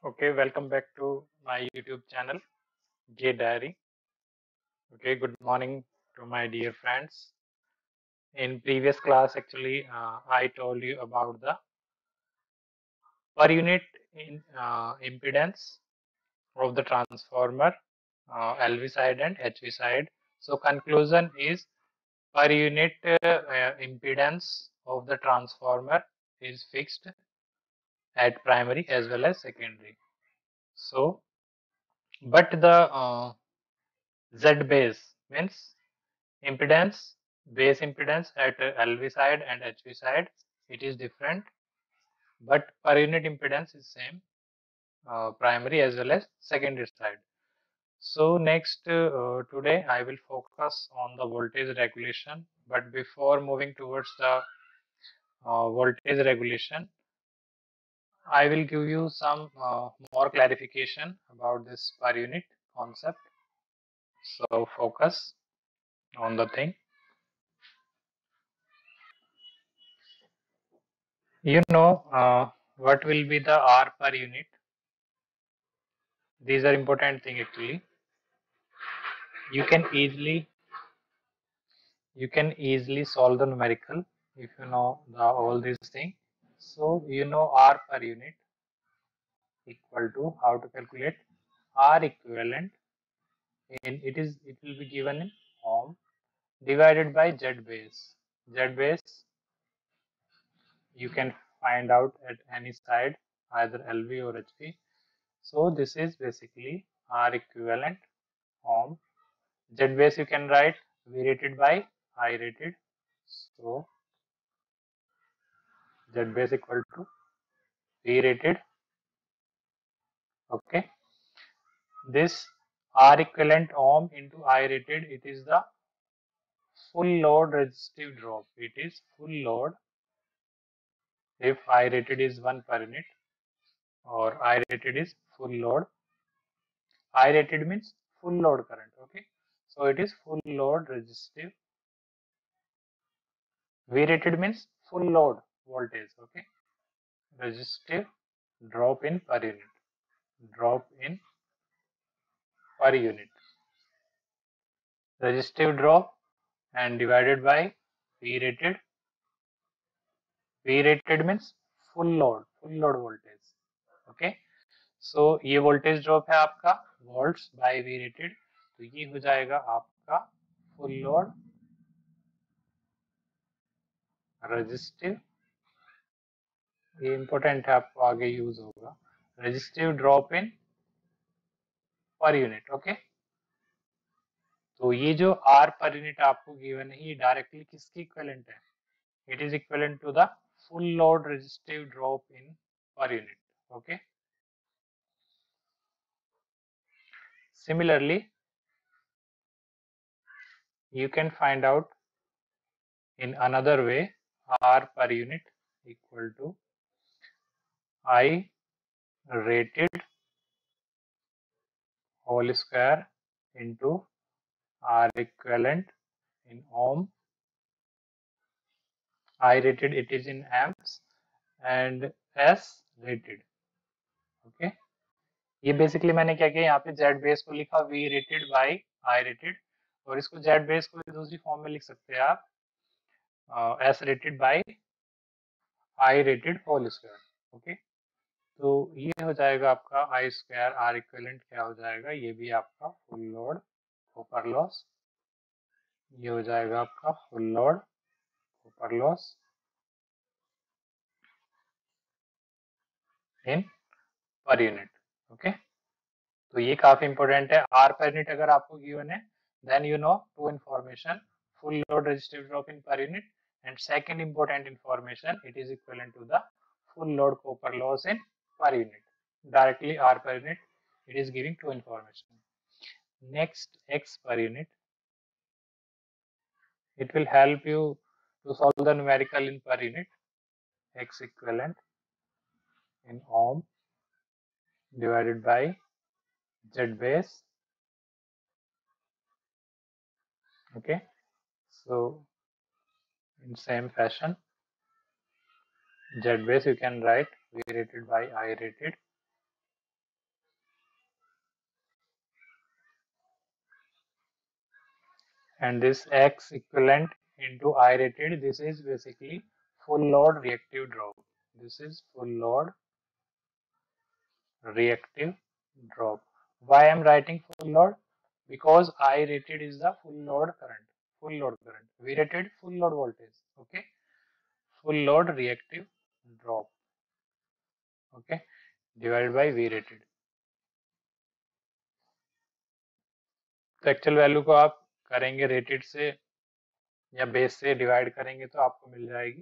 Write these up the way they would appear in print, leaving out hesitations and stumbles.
Okay, welcome back to my YouTube channel, J Diary. Okay, good morning to my dear friends. In previous class, actually, I told you about the per unit impedance of the transformer, LV side and HV side. So conclusion is per unit impedance of the transformer is fixed at primary as well as secondary. So, but the Z base means base impedance at LV side and HV side, it is different, but per unit impedance is same, primary as well as secondary side. So next, today I will focus on the voltage regulation, but before moving towards the voltage regulation, I will give you some more clarification about this per unit concept. So focus on the thing. You know what will be the R per unit? These are important thing actually. You can easily solve the numerical if you know all these things. So you know R per unit equal to how to calculate R equivalent in it will be given in ohm divided by Z base. Z base you can find out at any side either LV or HV. So this is basically R equivalent ohm. Z base you can write V rated by I rated. So Z base equal to V rated. Okay. This R equivalent ohm into I rated, it is the full load resistive drop. It is full load if I rated is 1 per unit or I rated is full load. I rated means full load current. Okay. So it is full load resistive. V rated means full load voltage. Okay. Resistive drop in per unit. Drop in per unit. Resistive drop and divided by V rated. V rated means full load voltage. Okay. So ये voltage drop है आपका volts by V rated. तो ये हो जाएगा आपका full load resistive. ये important है आपको आगे use होगा. Resistive drop in per unit. Okay. तो ये जो R per unit आपको given है ये directly किसकी equivalent है? It is equivalent to the full load resistive drop in per unit. Okay. Similarly, you can find out in another way R per unit equal to I rated whole square into R equivalent in ohm. I rated it is in amps and S rated. Okay. ये basically मैंने क्या किया यहाँ पे Z base को लिखा V rated by I rated और इसको Z बेस को दूसरी फॉर्म में लिख सकते हैं आप S rated by I rated whole square. Okay. तो ये हो जाएगा आपका I स्क्वायर R इक्विवेलेंट क्या हो जाएगा ये भी आपका फुल लोड कॉपर लॉस. ये हो जाएगा आपका full load copper loss in per unit. Okay. तो ये काफी इंपॉर्टेंट है. R पर यूनिट अगर आपको गिवन है then you know two information full load resistive drop in per unit and second important information it is equivalent to the full load copper loss in per unit. Directly R per unit it is giving two information. Next X per unit, it will help you to solve the numerical in per unit. X equivalent in ohm divided by Z base. Okay, so in same fashion Z base you can write V rated by I rated and this X equivalent into I rated, this is basically full load reactive drop. This is full load reactive drop. Why I am writing full load? Because I rated is the full load current. Full load current. V rated full load voltage. Okay. Full load reactive drop. Okay. Divided by V rated. तो actual value को आप करेंगे rated से या base से divide करेंगे तो आपको मिल जाएगी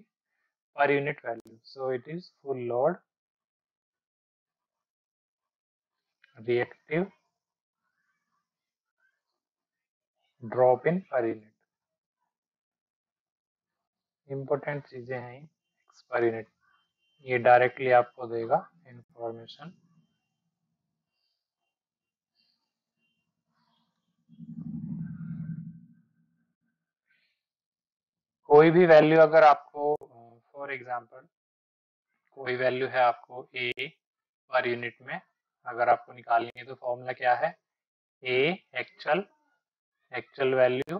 per unit value. So it is full load reactive drop in per unit. Important चीजें हैं एक्स पर यूनिट, ये डायरेक्टली आपको देगा इंफॉर्मेशन. कोई भी वैल्यू अगर आपको फॉर एग्जांपल कोई वैल्यू है आपको ए पर यूनिट में अगर आपको निकालनी है तो फॉर्मूला क्या है? A actual value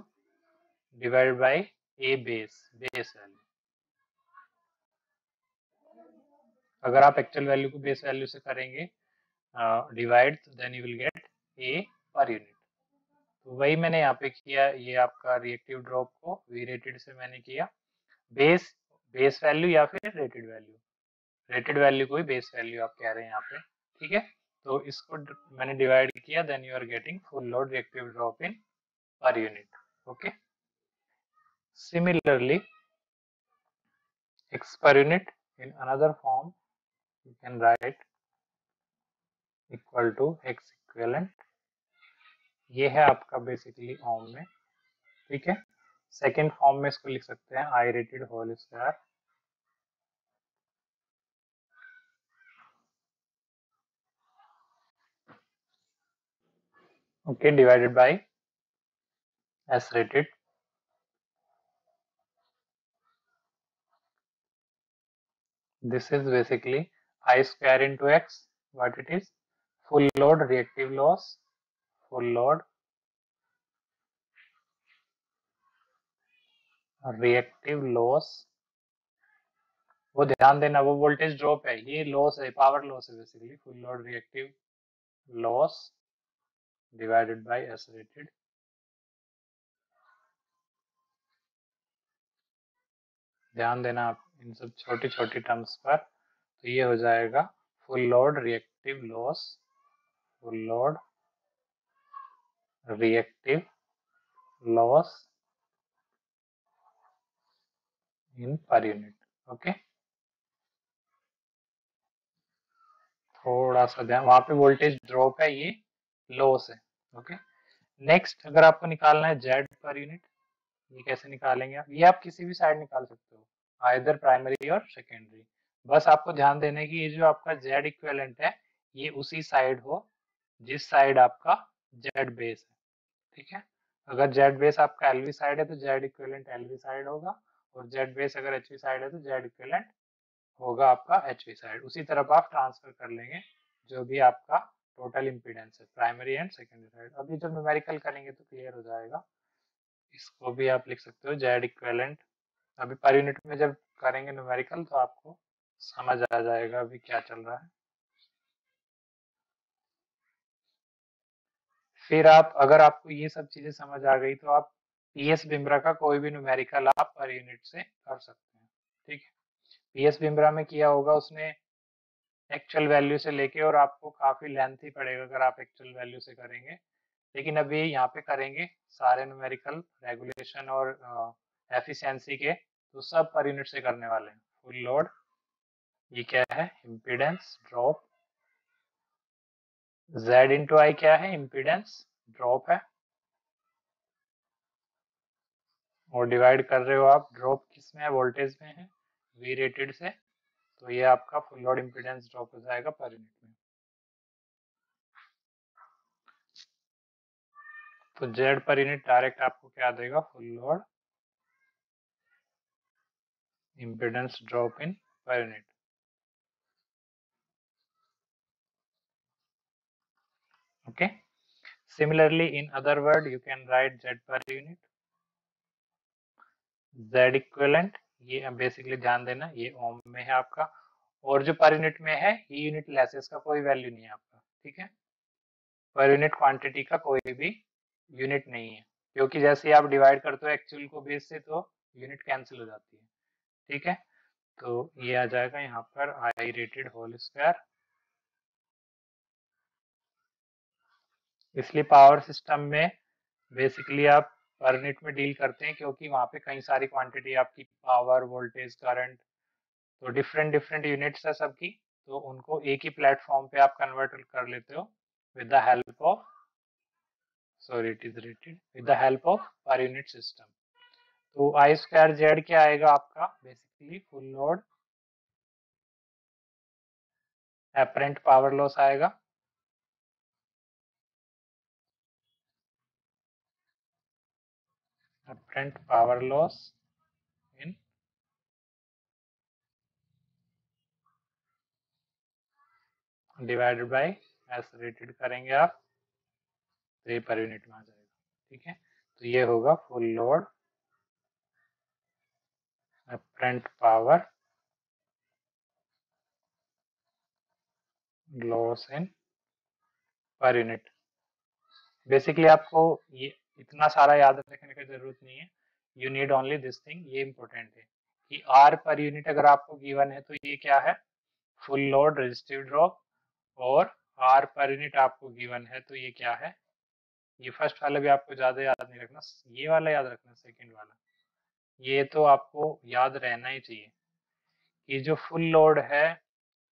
divided by a base value. अगर आप एक्चुअल वैल्यू को बेस वैल्यू से करेंगे divide, then you will get a per unit. तो वही मैंने यहाँ पे किया. ये आपका रिएक्टिव ड्रॉप को वी रेटेड से मैंने किया बेस वैल्यू या फिर रेटेड वैल्यू को ही बेस वैल्यू आप कह रहे हैं यहाँ पे. ठीक है. तो इसको मैंने डिवाइड किया, then you are getting full load reactive drop in per unit. Okay. Similarly x per unit in another form you can write equal to x equivalent. ये है आपका बेसिकली ओम में. ठीक है. सेकेंड फॉर्म में इसको लिख सकते हैं I rated whole square. Okay. Divided by S rated. This is basically I square into x. What it is? Full load reactive loss. Full load reactive loss. वो ध्यान देना, वो वोल्टेज ड्रॉप है, ये लॉस है, पावर लॉस है basically. Full load reactive loss divided by S rated. ध्यान देना आप इन सब छोटी छोटी टर्म्स पर. तो ये हो जाएगा full load reactive loss, full load reactive loss in per unit. Okay. थोड़ा सा ध्यान, वहां पे वोल्टेज ड्रॉप है, ये लॉस है. ओके. नेक्स्ट अगर आपको निकालना है जेड पर यूनिट, ये कैसे निकालेंगे आप? ये आप किसी भी साइड निकाल सकते हो, आइदर प्राइमरी और सेकेंडरी. बस आपको ध्यान देना है कि ये जो आपका जेड इक्विवेलेंट है ये उसी साइड हो जिस साइड आपका जेड बेस है. ठीक है. अगर जेड बेस आपका एलवी साइड है तो जेड इक्विवेलेंट एलवी साइड होगा, और जेड बेस अगर एचवी साइड है तो जेड इक्विवेलेंट होगा आपका एचवी साइड. उसी तरफ आप ट्रांसफर कर लेंगे जो भी आपका टोटल इम्पीडेंस है प्राइमरी एंड सेकेंडरी साइड. अभी जब न्यूमेरिकल करेंगे तो क्लियर हो जाएगा. इसको भी आप लिख सकते हो जेड इक्विवेलेंट. अभी पर यूनिट में जब करेंगे न्यूमेरिकल तो आपको समझ आ जाएगा अभी क्या चल रहा है. फिर आप अगर आपको ये सब चीजें समझ आ गई तो आप पीएस बिमरा का कोई भी न्यूमेरिकल आप पर यूनिट से कर सकते हैं. ठीक है. पीएस बिमरा में किया होगा उसने एक्चुअल वैल्यू से लेके, और आपको काफी लेंथी पड़ेगा अगर आप एक्चुअल वैल्यू से करेंगे. लेकिन अभी यहाँ पे करेंगे सारे न्यूमेरिकल रेगुलेशन और एफिशिएंसी के, तो सब पर यूनिट से करने वाले हैं. फुल लोड, ये क्या है? Impedance drop. Z इंटू आई क्या है? इम्पीडेंस ड्रॉप है. और डिवाइड कर रहे हो आप, ड्रॉप किस में है? वोल्टेज में है, वी रेटेड से. तो ये आपका फुल लोड इम्पीडेंस ड्रॉप हो जाएगा पर यूनिट में. तो Z पर यूनिट डायरेक्ट आपको क्या देगा? Full load impedance drop in per unit. Okay. Similarly, in other word, you can write Z per unit. Z equivalent, ये बेसिकली ध्यान देना ये ओम में है आपका, और जो पर यूनिट में है ये यूनिट लेस है, इसका कोई वैल्यू नहीं है आपका, ठीक है। पर यूनिट क्वांटिटी का कोई भी यूनिट नहीं है, क्योंकि जैसे ही आप डिवाइड करते हो एक्चुअल को बेस से तो यूनिट कैंसिल हो जाती है, ठीक है। तो ये आ जाएगा यहाँ पर आई रेटेड होल स्क्वायर। इसलिए पावर सिस्टम में बेसिकली आप पर यूनिट में डील करते हैं, क्योंकि वहां पे कई सारी क्वांटिटी आपकी पावर, वोल्टेज, करंट, तो डिफरेंट डिफरेंट यूनिट्स है सबकी, तो उनको एक ही प्लेटफॉर्म पे आप कन्वर्ट कर लेते हो with the help of, sorry it is rated with the help of per unit system. तो आई स्क्वायर जेड क्या आएगा आपका, basically full load apparent power loss आएगा, apparent power loss in divided by S rated करेंगे आप, तो ये पर यूनिट में आ जाएगा, ठीक है। तो ये होगा full load apparent power loss इन पर यूनिट। बेसिकली आपको ये इतना सारा याद रखने की जरूरत नहीं है, you need only this thing, ये इंपॉर्टेंट है कि आर पर यूनिट अगर आपको गिवन है तो ये क्या है, फुल लोड रेजिस्टिव ड्रॉप, और आर पर यूनिट आपको गिवन है तो ये क्या है, ये फर्स्ट वाला भी आपको ज्यादा याद नहीं रखना, ये वाला याद रखना, सेकंड वाला, ये तो आपको याद रहना ही चाहिए कि जो फुल लोड है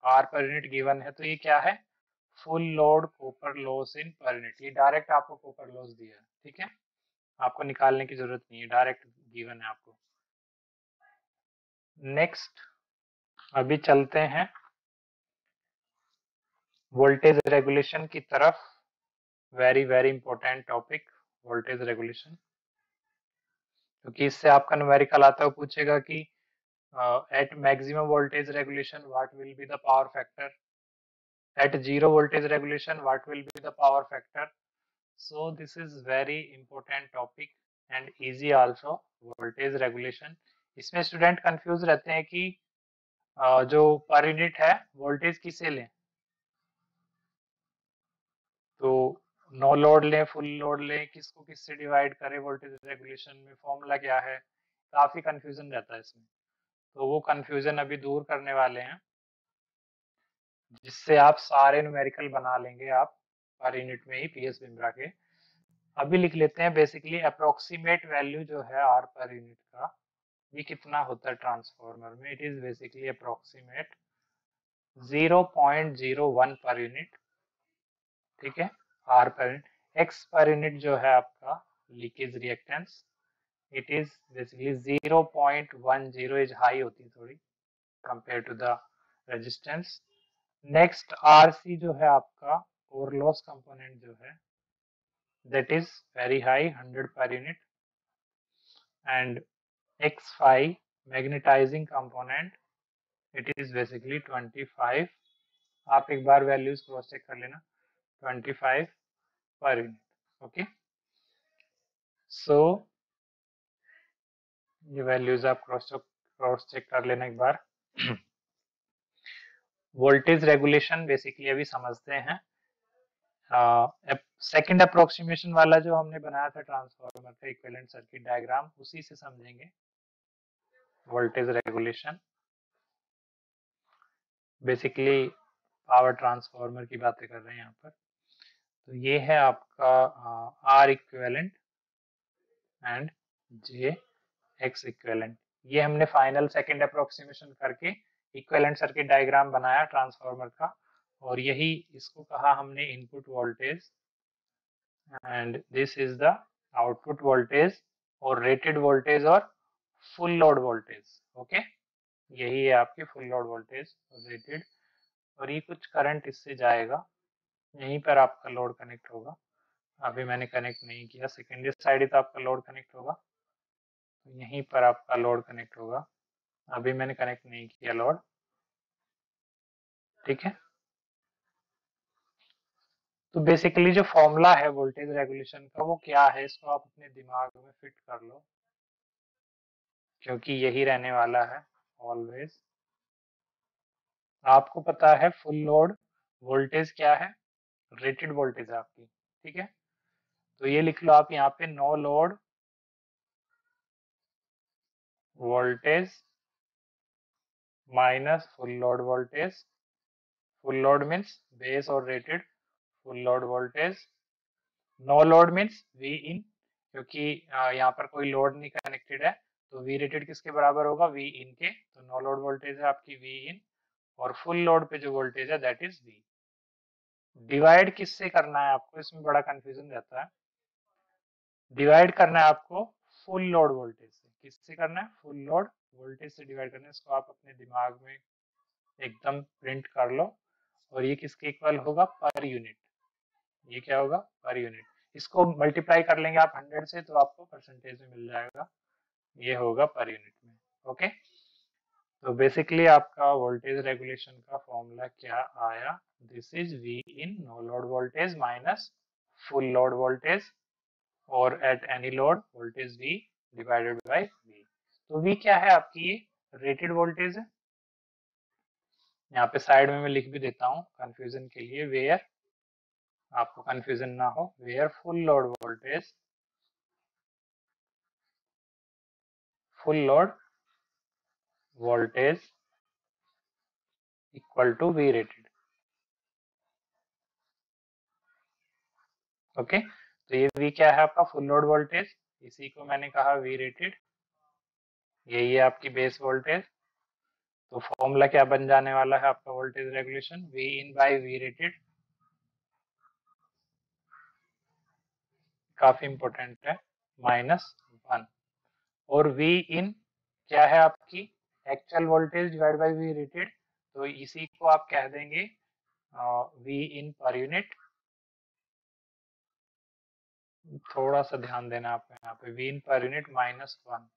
आर पर यूनिट गिवन है तो ये क्या है, full load copper loss in per unit, ये डायरेक्ट आपको कॉपर लॉस दिया है, ठीक है। आपको निकालने की जरूरत नहीं है, डायरेक्ट गिवन है आपको। नेक्स्ट अभी चलते हैं वोल्टेज रेगुलेशन की तरफ, very very important topic voltage regulation, क्योंकि इससे आपका न्यूमेरिकल आता है, पूछेगा कि at maximum voltage regulation what will be the power factor, at zero voltage regulation what will be the power factor. So this is very important topic and easy also, voltage regulation. इसमें student confuse रहते हैं कि जो per unit है voltage किसे लें, तो no load लें, फुल लोड लें, किसको किससे डिवाइड करें, वोल्टेज रेगुलेशन में फॉर्मूला क्या है, काफी कंफ्यूजन रहता है इसमें। तो वो कंफ्यूजन अभी दूर करने वाले हैं, जिससे आप सारे न्यूमेरिकल बना लेंगे आप पर यूनिट में ही पीएस बिम्रा के। अभी लिख लेते हैं बेसिकली अप्रोक्सीमेट वैल्यू जो है आर पर यूनिट का, ये कितना होता है ट्रांसफार्मर में, it is basically approximate 0.01 per unit, ठीक है। Are per unit, x per unit जो है आपका leakage reactance, it is basically 0.10 is high होती है थोड़ी compare to the resistance. Next RC जो है आपका कोर लॉस कंपोनेंट जो है, that is very high 100 per unit, and X phi magnetizing component, it is basically 25, आप एक बार वैल्यूज क्रॉस चेक कर लेना, 25 पर यूनिट, ओके। सो ये वैल्यूज आप क्रॉस चेक कर लेना एक बार। वोल्टेज रेगुलेशन बेसिकली अभी समझते हैं, सेकंड अप्रोक्सीमेशन वाला जो हमने बनाया था ट्रांसफार्मर का इक्विवेलेंट सर्किट डायग्राम, उसी से समझेंगे voltage regulation. Basically power transformer की बातें कर रहे हैं यहाँ पर। तो ये है आपका R equivalent and J X equivalent, ये हमने फाइनल सेकंड अप्रोक्सीमेशन करके इक्विवेलेंट सर्किट डायग्राम बनाया ट्रांसफार्मर का, और यही इसको कहा हमने input voltage, and this is the output voltage और रेटेड वोल्टेज और फुल लोड वोल्टेज, ओके। यही है आपकी फुल लोड वोल्टेज और रेटेड, और ये कुछ करंट इससे जाएगा, यहीं पर आपका लोड कनेक्ट होगा। अभी मैंने कनेक्ट नहीं किया, सेकेंडरी साइड ही तो आपका लोड कनेक्ट होगा, तो यहीं पर आपका लोड कनेक्ट होगा, अभी मैंने कनेक्ट नहीं किया लोड, ठीक है। तो बेसिकली जो फॉर्मूला है वोल्टेज रेगुलेशन का वो क्या है, इसको आप अपने दिमाग में फिट कर लो। क्योंकि यही रहने वाला है ऑलवेज। आपको पता है फुल लोड वोल्टेज क्या है, रेटेड वोल्टेज है आपकी, ठीक है। तो ये लिख लो आप यहाँ पे, no load voltage minus full load voltage. Full load means base और rated, full load voltage. No load means V in, क्योंकि यहाँ पर कोई लोड नहीं कनेक्टेड है, तो वी रेटेड किसके बराबर होगा, वी इन के। तो नो लोड वोल्टेज है आपकी वी इन, और फुल लोड पे जो वोल्टेज है दैट इज वी। डिवाइड किससे करना है आपको, इसमें बड़ा कंफ्यूजन रहता है। डिवाइड करना है आपको फुल लोड वोल्टेज से। किससे करना है, फुल लोड वोल्टेज से डिवाइड करना है। इसको आप अपने दिमाग में एकदम प्रिंट कर लो। और ये किसके इक्वल होगा, पर यूनिट। ये क्या होगा, पर यूनिट। इसको मल्टीप्लाई कर लेंगे आप 100 से, तो आपको परसेंटेज में मिल जाएगा। ये होगा पर यूनिट में। ओके, तो बेसिकली आपका वोल्टेज रेगुलेशन का फॉर्मूला क्या आया, this is V in no load voltage minus full load voltage, और at any load voltage V divided by V। तो V क्या है आपकी, ये रेटेड वोल्टेज है। यहाँ पे साइड में मैं लिख भी देता हूँ कंफ्यूजन के लिए, वेयर, आपको कंफ्यूजन ना हो, where full load voltage equal to V rated. Okay, तो ये V क्या है आपका, फुल लोड वोल्टेज, इसी को मैंने कहा V रेटेड। यही है आपकी बेस वोल्टेज। तो फॉर्मूला क्या बन जाने वाला है आपका voltage regulation, V in by V rated. काफी इंपॉर्टेंट है, -1। और V इन क्या है आपकी, actual voltage divide by V rated. तो इसी को आप कह देंगे V इन पर यूनिट। थोड़ा सा ध्यान देना आपको यहाँ पे, V इन पर यूनिट -1।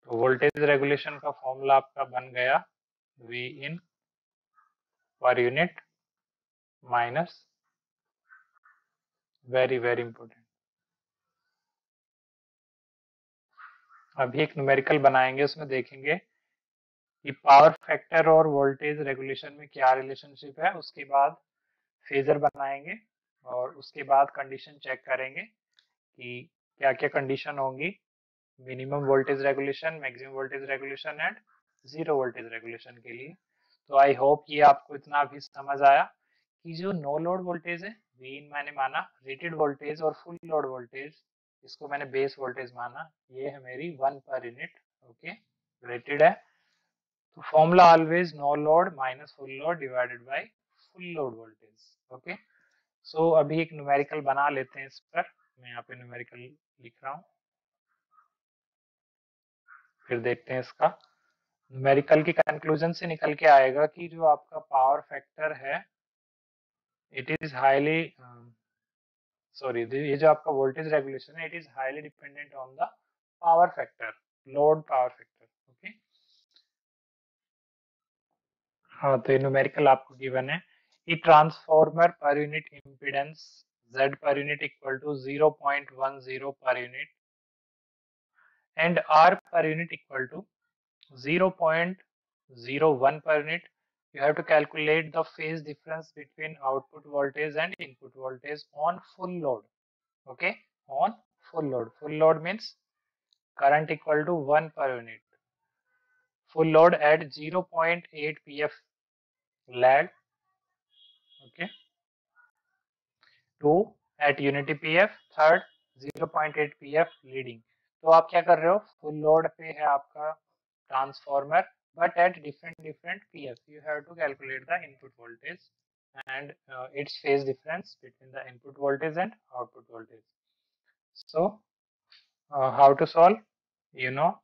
तो वोल्टेज रेगुलेशन का फॉर्मूला आपका बन गया V in per unit minus, very very important. अभी एक न्यूमेरिकल बनाएंगे, उसमें देखेंगे कि पावर फैक्टर और वोल्टेज रेगुलेशन में क्या रिलेशनशिप है। उसके बाद फेजर बनाएंगे, और उसके बाद कंडीशन चेक करेंगे कि क्या क्या कंडीशन होंगी, minimum voltage regulation, maximum voltage regulation and zero voltage regulation के लिए। तो आई होप ये आपको इतना अभी समझ आया कि जो नो लोड वोल्टेज है, वी इन मैंने माना रेटेड वोल्टेज, और फुल लोड वोल्टेज इसको मैंने बेस वोल्टेज माना, ये है मेरी 1 पर यूनिट। ओके, रेटेड है। तो formula always no load minus full load divided by full load voltage. Okay, so अभी एक न्यूमेरिकल बना लेते हैं इस पर। मैं यहाँ पे न्यूमेरिकल लिख रहा हूँ, फिर देखते हैं इसका। न्यूमेरिकल की कंक्लूजन से निकल के आएगा कि जो आपका पावर फैक्टर है, इट इज हाईली, सॉरी, ये जो आपका वोल्टेज रेगुलेशन है, it is highly dependent on the power factor, load power factor. Okay, हाँ, तो ये न्यूमेरिकल आपको गिवन है। A transformer per unit impedance Z per unit equal to 0.10 per unit and R per unit equal to 0.01 per unit. You have to calculate the phase difference between output voltage and input voltage on full load. Okay, on full load. Full load means current equal to 1 per unit. Full load at 0.8 pf lag. Okay, 2 at unity pf, third 0.8 pf leading. तो आप क्या कर रहे हो, full load पे है आपका transformer, but at different pf you have to calculate the input voltage and its phase difference between the input voltage and output voltage. So how to solve, you know,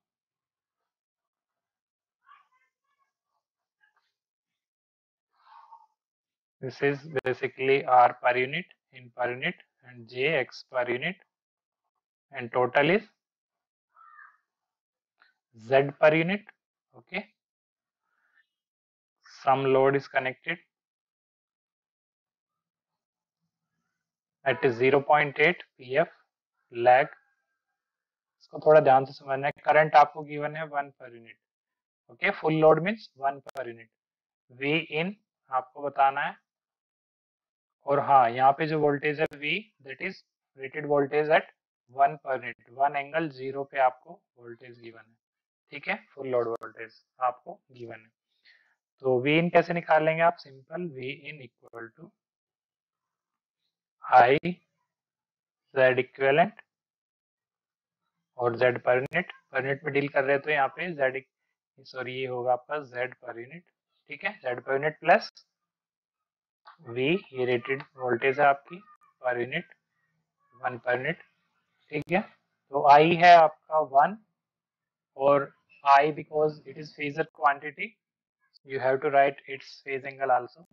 this is basically R per unit in per unit and J x per unit, and total is Z per unit. Okay, some load is connected at 0.8 pf lag, इसको थोड़ा ध्यान से समझना है। Current आपको given है 1 पर unit, okay, full load means 1 per unit. We इन आपको बताना है, और हाँ, यहाँ पे जो वोल्टेज है V, that is rated voltage at 1 पर यूनिट, 1 एंगल 0 पे आपको वोल्टेज गिवन है, ठीक है, फुल लोड वोल्टेज आपको गिवन है। तो V इन कैसे निकालेंगे आप? Simple, V in equal to I Z equivalent, और Z पर यूनिट में डील कर रहे हैं, तो यहाँ पे Z, सॉरी, ये होगा आपका Z पर यूनिट, ठीक है, Z per unit plus V, ये रेटेड वोल्टेज है आपकी पर यूनिट, 1 पर यूनिट, ठीक है। तो I है आपका 1, और I because it is phasor quantity, you have to write its phase angle also.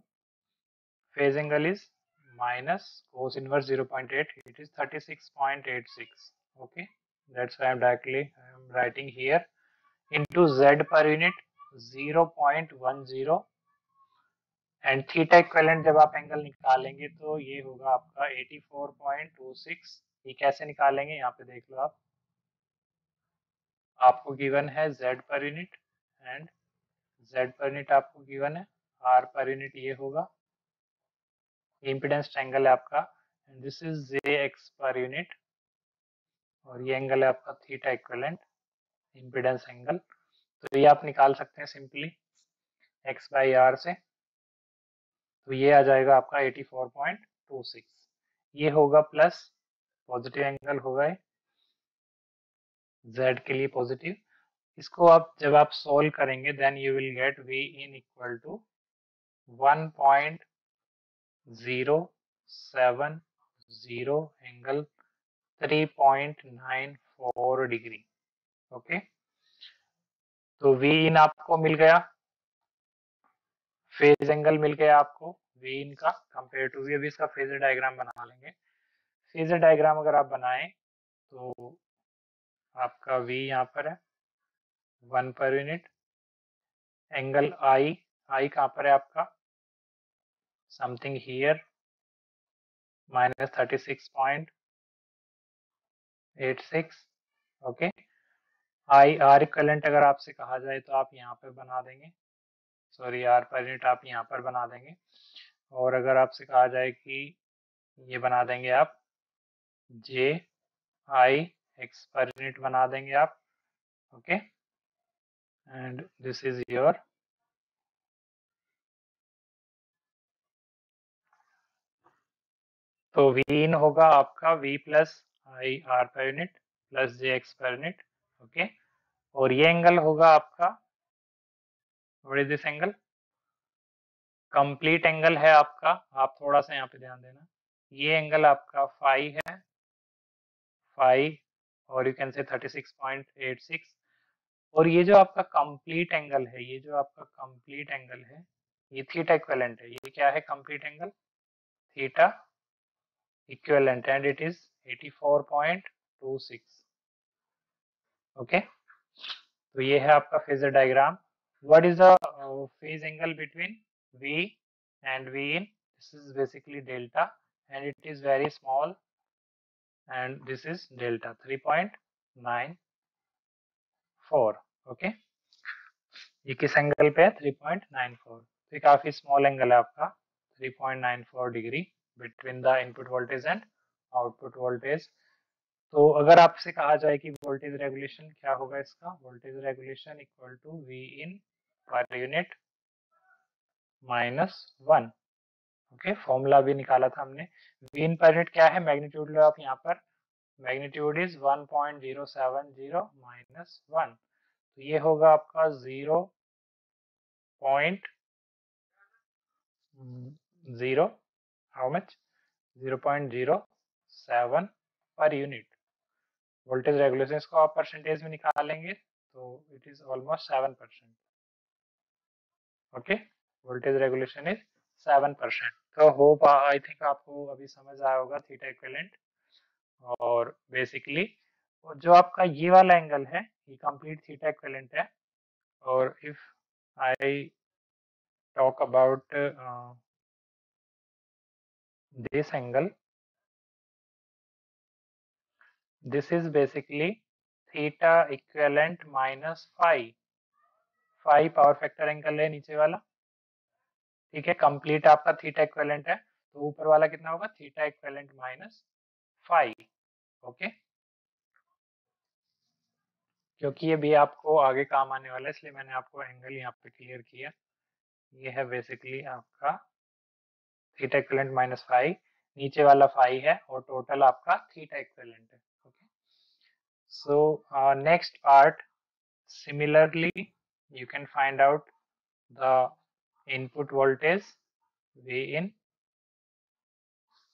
Phase angle is minus cos inverse 0.8, it is 36.86. Okay, that's why I'm writing here, into Z per unit 0.10, and theta equivalent जब आप angle निकालेंगे तो ये होगा आपका 84.26। ये कैसे निकालेंगे? यहाँ पे देख लो आप, आपको गिवन है Z per unit, and Z per unit आपको गिवन है, R पर यूनिट ये होगा, इम्पीडेंस ट्रायंगल है आपका, and this is JX per unit, और ये एंगल है आपका थीटा इक्विवेलेंट, इम्पीडेंस एंगल। तो ये आप निकाल सकते हैं सिंपली X बाई R से, तो ये आ जाएगा आपका 84.26। ये होगा प्लस पॉजिटिव एंगल होगा ये, Z के लिए पॉजिटिव। इसको आप जब आप सोल्व करेंगे then you will get V in equal to 1.070 angle 3.94 degree, okay. तो V इन आपको मिल गया, फेज एंगल मिल गया आपको V इन का कंपेयर टू V। अभी इसका फेजर डायग्राम बना लेंगे। फेजर डायग्राम अगर आप बनाएं तो आपका V यहाँ पर है 1 पर यूनिट, एंगल I कहाँ पर है आपका? Something here, minus 36.86, okay. R equivalent अगर आपसे कहा जाए तो आप यहाँ पर बना देंगे, सॉरी, R पर यूनिट आप यहाँ पर बना देंगे, और अगर आपसे कहा जाए कि ये बना देंगे आप JIX पर यूनिट बना देंगे आप, okay, and this is your तो V इन होगा आपका V plus I R per unit plus JX पर यूनिट, ओके। और ये एंगल होगा आपका, what is this angle? Complete angle है आपका, आप थोड़ा सा यहाँ पे ध्यान देना, ये एंगल आपका फाई है, फाई, और यू कैन से 36.86, और ये जो आपका कंप्लीट एंगल है, ये जो आपका कंप्लीट एंगल है, ये थीटा इक्विवेलेंट है। ये क्या है? Complete angle theta equivalent, and it is 84.26, okay. तो ये है आपका phasor diagram. What is the phase angle between V and V in? This is basically delta, and it is very small, and this is delta 3.94, okay। ये किस angle पे है? 3.94। तो ये काफी स्मॉल एंगल है आपका, 3.94 degree between the input voltage and output voltage. तो अगर आपसे कहा जाए कि वोल्टेज रेगुलेशन क्या होगा इसका? Voltage regulation equal to V in per unit -1, okay. Formula भी निकाला था हमने। V इन पर यूनिट क्या है? मैग्नीट्यूड लो आप यहाँ पर, मैग्नीट्यूड इज 1.070 माइनस 1, तो ये होगा आपका 0.0, how much? 0.07 per unit. Voltage regulation को आप परसेंटेज में निकालेंगे तो it is almost 7%, okay. Voltage regulation is 7%। तो होप, आई थिंक आपको अभी समझ आया होगा थीटा इक्विवेलेंट। और बेसिकली जो आपका ये वाला एंगल है ये कंप्लीट थीटा इक्विवेलेंट है, और if I talk about this angle, this is basically theta equivalent minus phi, phi power factor angle है नीचे वाला, ठीक है। कंप्लीट आपका थीटा इक्विवेलेंट है, तो ऊपर वाला कितना होगा, theta equivalent minus phi, okay. क्योंकि ये भी आपको आगे काम आने वाला है, इसलिए मैंने आपको एंगल यहाँ पे क्लियर किया। ये है बेसिकली आपका थीटा इक्विवेलेंट माइनस फाई, नीचे वाला फाई है और टोटल आपका थीटा इक्विवेलेंट है, okay. So next part, similarly you can find out the input voltage V in.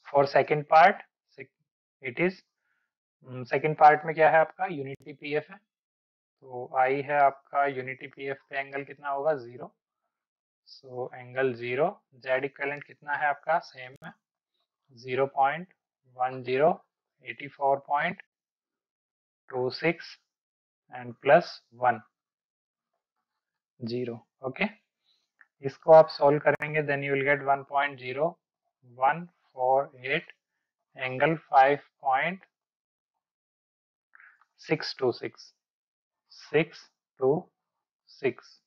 For second part it is second part में क्या है आपका यूनिटी पीएफ है, तो आई है आपका यूनिटी पीएफ पे एंगल कितना होगा, 0। सो एंगल 0, जेड इक्विवेलेंट कितना है आपका, सेम है 0.10, 84.26 एंड प्लस 1 0, ओके। इसको आप सॉल्व करेंगे, then you will get 1.0148 angle 5.626,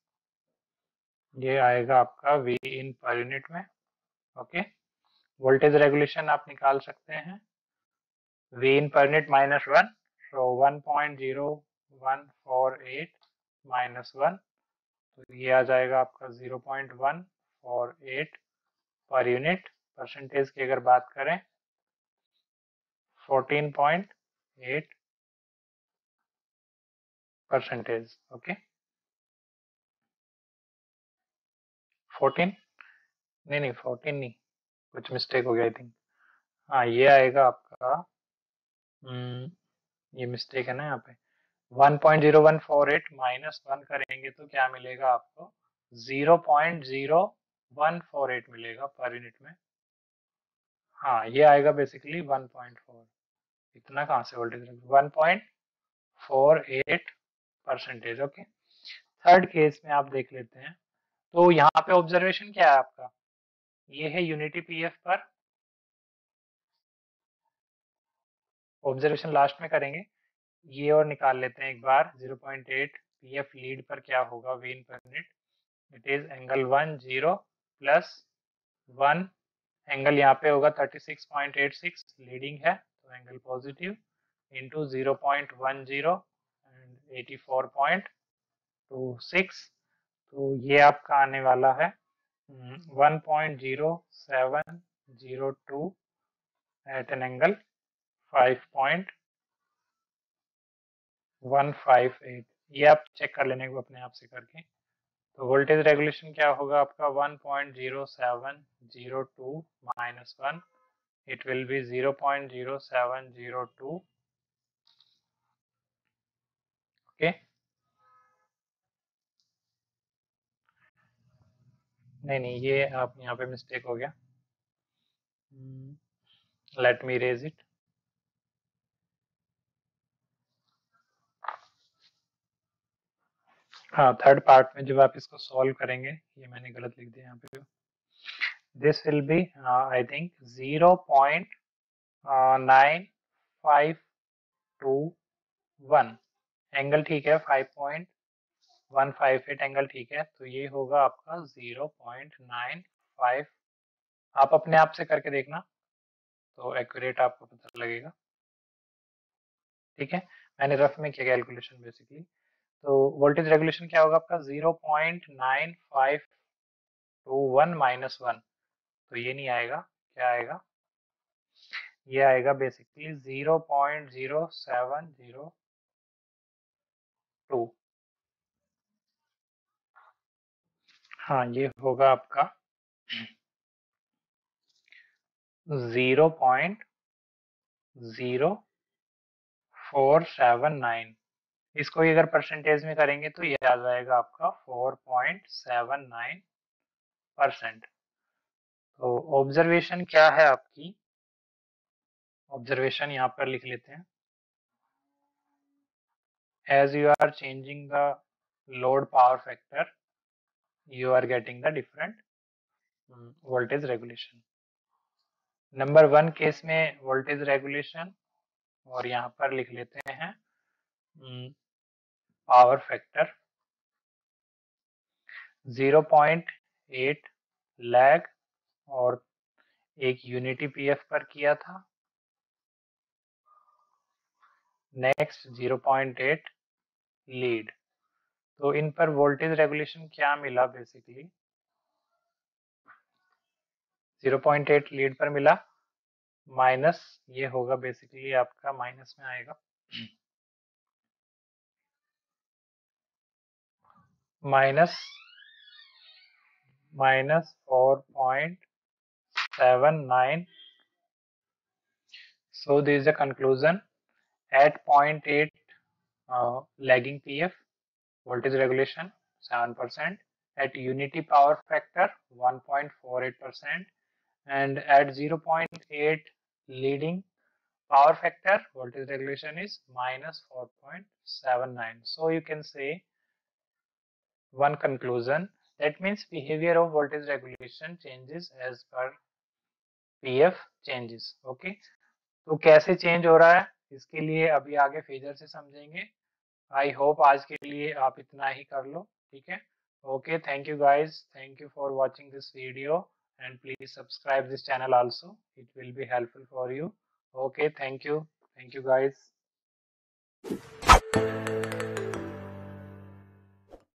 ये आएगा आपका वी इन पर यूनिट में, ओके। वोल्टेज रेगुलेशन आप निकाल सकते हैं, वी इन पर यूनिट -1, सो 1.0148 -1, तो ये आ जाएगा आपका 0.148 पर यूनिट। परसेंटेज की अगर बात करें 14.8%, ओके। 14 नहीं 14 नहीं, कुछ मिस्टेक हो गया आई थिंक। हाँ ये आएगा आपका, ये मिस्टेक है ना यहाँ पे, 1.0148 -1 करेंगे तो क्या मिलेगा आपको, 0.0148 मिलेगा पर यूनिट में। हाँ ये आएगा बेसिकली 1.4, इतना कहाँ से वोल्टेज, 1.48%, ओके। थर्ड केस में आप देख लेते हैं, तो यहाँ पे ऑब्जर्वेशन क्या है आपका, ये है यूनिटी पीएफ पर, ऑब्जर्वेशन लास्ट में करेंगे, ये और निकाल लेते हैं एक बार, 0.8 पीएफ लीड पर क्या होगा V in per unit, it is angle 10 plus 1, angle यहाँ पे होगा 36.86, लीडिंग है तो एंगल पॉजिटिव, इंटू 0.10 एंड 84.26, तो ये आपका आने वाला है 1.0702 एट एन एंगल 5.158, ये आप चेक कर लेने को अपने आप से करके। तो वोल्टेज रेगुलेशन क्या होगा आपका, 1.0702 -1, it will be 0.0702, ओके। नहीं ये आप यहाँ पे मिस्टेक हो गया, लेट मी रेज इट। हाँ थर्ड पार्ट में जब आप इसको सॉल्व करेंगे, ये मैंने गलत लिख दिया यहाँ पे, this will be I think 0.9521, angle ठीक है 5.158 एंगल ठीक है, तो ये होगा आपका 0.95, आप अपने आप से करके देखना तो एक्यूरेट आपको पता लगेगा, ठीक है। मैंने रफ में किया कैलकुलेशन बेसिकली, तो वोल्टेज रेगुलेशन क्या होगा आपका 0.9521 -1, तो ये नहीं आएगा, क्या आएगा, ये आएगा बेसिकली 0.0702, हाँ ये होगा आपका 0.0479, इसको अगर परसेंटेज में करेंगे तो ये आ जाएगा आपका 4.79%। तो ऑब्जर्वेशन क्या है आपकी, ऑब्जर्वेशन यहाँ पर लिख लेते हैं, as you are changing the load power factor you are getting the different voltage regulation। Number 1 case में वोल्टेज रेगुलेशन, और यहाँ पर लिख लेते हैं पावर फैक्टर 0.8 लैग और एक यूनिटी पीएफ पर किया था। Next 0.8 lead. तो इन पर वोल्टेज रेगुलेशन क्या मिला बेसिकली? 0.8 लीड पर मिला, माइनस ये होगा बेसिकली आपका, माइनस में आएगा minus 4.79. So there is a conclusion at 0.8 lagging PF, voltage regulation 7%, at unity power factor 1.48%, and at 0.8 leading power factor voltage regulation is minus 4.79. So you can say one conclusion, that means behavior of voltage regulation changes as per PF changes. Okay, तो कैसे change हो रहा है इसके लिए अभी आगे phasor से समझेंगे। आई होप आज के लिए आप इतना ही कर लो, ठीक है। Okay, thank you guys, thank you for watching this video and please subscribe this channel also, it will be helpful for you. Okay, thank you guys.